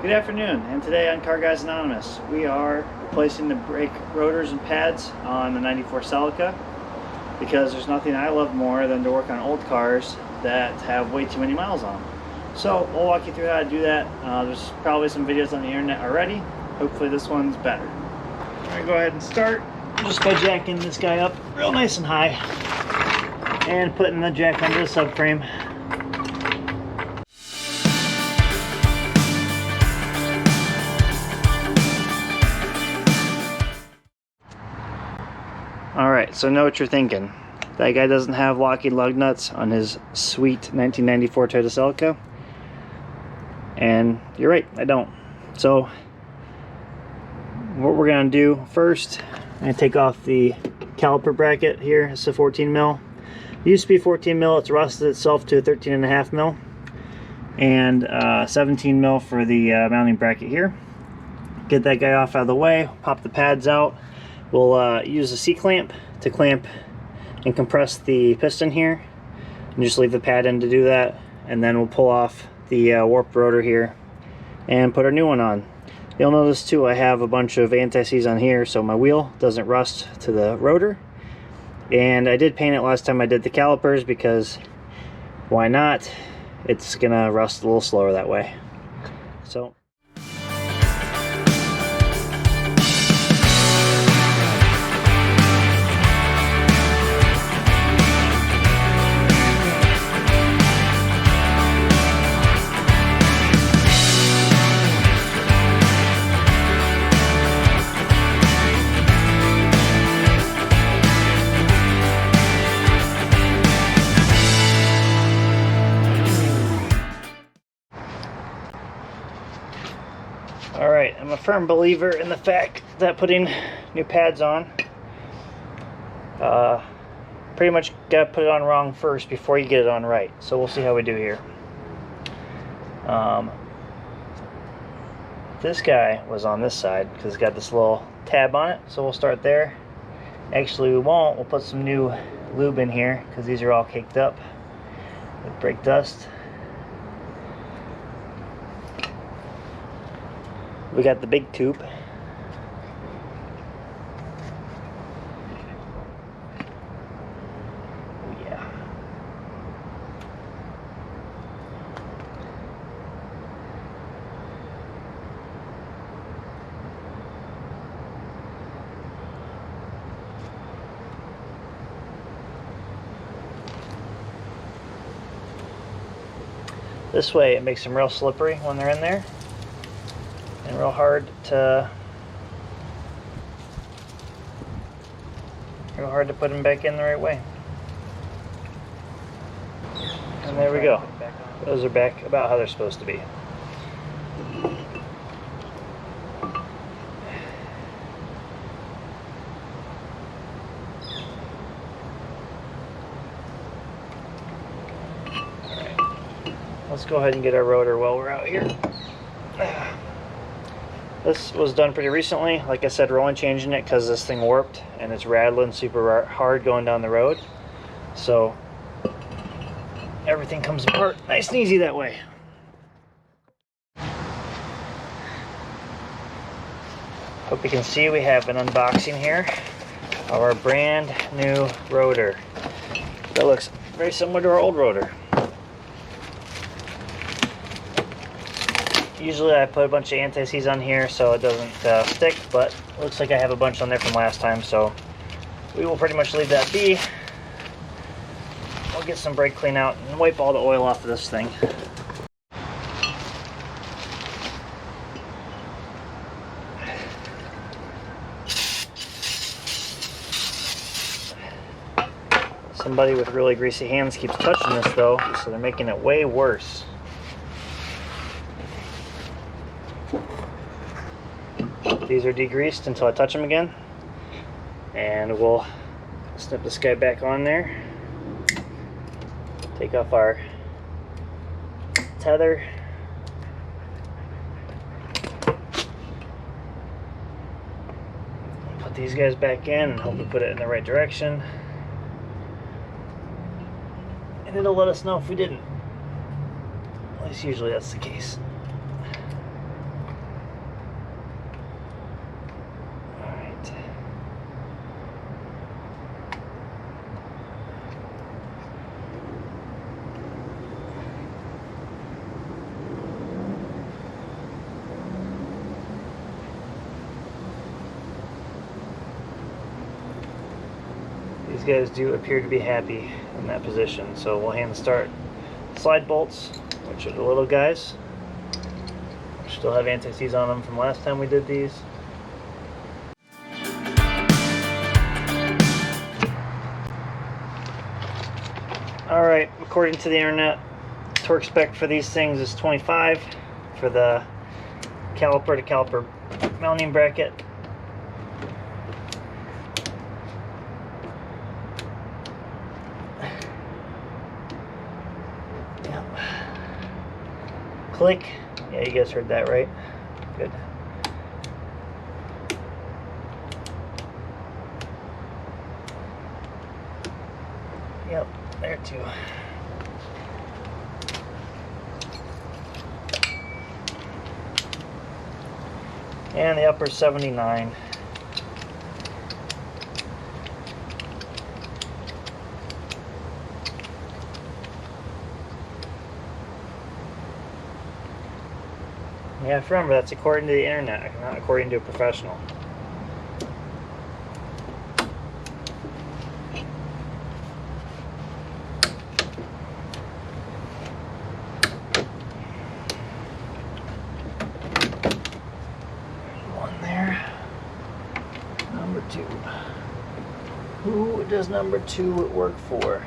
Good afternoon, and today on Car Guys Anonymous, we are replacing the brake rotors and pads on the 94 Celica because there's nothing I love more than to work on old cars that have way too many miles on them. So we'll walk you through how to do that. There's probably some videos on the internet already. Hopefully this one's better. Alright, go ahead and start just by jacking this guy up real nice and high and putting the jack under the subframe. Alright, so know what you're thinking. That guy doesn't have locking lug nuts on his sweet 1994 Toyota Celica. And you're right, I don't. So what we're going to do first, I'm going to take off the caliper bracket here. It's a 14 mil. It used to be 14 mil, it's rusted itself to a 13.5 mil. And 17 mil for the mounting bracket here. Get that guy off out of the way, pop the pads out. We'll use a C-clamp to clamp and compress the piston here, and just leave the pad in to do that, and then we'll pull off the warped rotor here and put our new one on. You'll notice too I have a bunch of anti-seize on here so my wheel doesn't rust to the rotor, and I did paint it last time I did the calipers because why not? It's gonna rust a little slower that way. So alright, I'm a firm believer in the fact that putting new pads on, pretty much got to put it on wrong first before you get it on right. So we'll see how we do here. This guy was on this side because it's got this little tab on it, so we'll start there. Actually we won't, we'll put some new lube in here because these are all caked up with brake dust. We got the big tube. Oh yeah. This way it makes them real slippery when they're in there. And real hard to put them back in the right way. And there we go. Those are back about how they're supposed to be. Alright. Let's go ahead and get our rotor while we're out here. This was done pretty recently. Like I said, we're only changing it because this thing warped and it's rattling super hard going down the road. So everything comes apart nice and easy that way. Hope you can see we have an unboxing here of our brand new rotor. That looks very similar to our old rotor. Usually I put a bunch of anti-seize on here so it doesn't stick, but it looks like I have a bunch on there from last time, so we will pretty much leave that be. We'll get some brake clean out and wipe all the oil off of this thing. Somebody with really greasy hands keeps touching this though, so they're making it way worse. These are degreased until I touch them again, and we'll snip this guy back on there, take off our tether, put these guys back in and hopefully put it in the right direction, and it'll let us know if we didn't. At least usually that's the case. guys do appear to be happy in that position. So we'll hand start slide bolts, which are the little guys. Still have anti-seize on them from last time we did these. Alright, according to the internet, torque spec for these things is 25 for the caliper to caliper mounting bracket. Yep. Click. Yeah, you guys heard that right. Good. Yep, there too. And the upper 79. You have to remember, that's according to the internet, not according to a professional. One there. Number 2. Who does number 2 work for?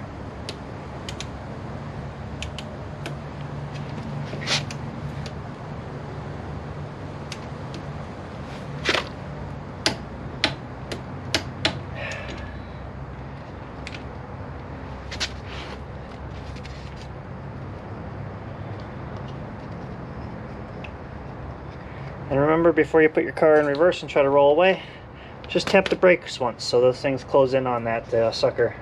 And remember, before you put your car in reverse and try to roll away, just tap the brakes once so those things close in on that sucker.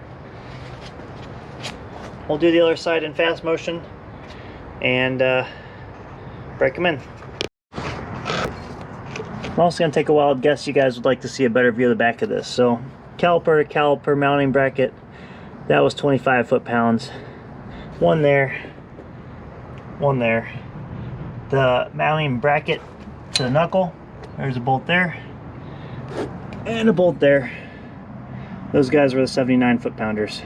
We'll do the other side in fast motion and break them in. I'm also going to take a wild guess you guys would like to see a better view of the back of this. So caliper to caliper mounting bracket, that was 25 foot-pounds. One there, one there. The mounting bracket to the knuckle, there's a bolt there and a bolt there. Those guys were the 79 foot-pounders.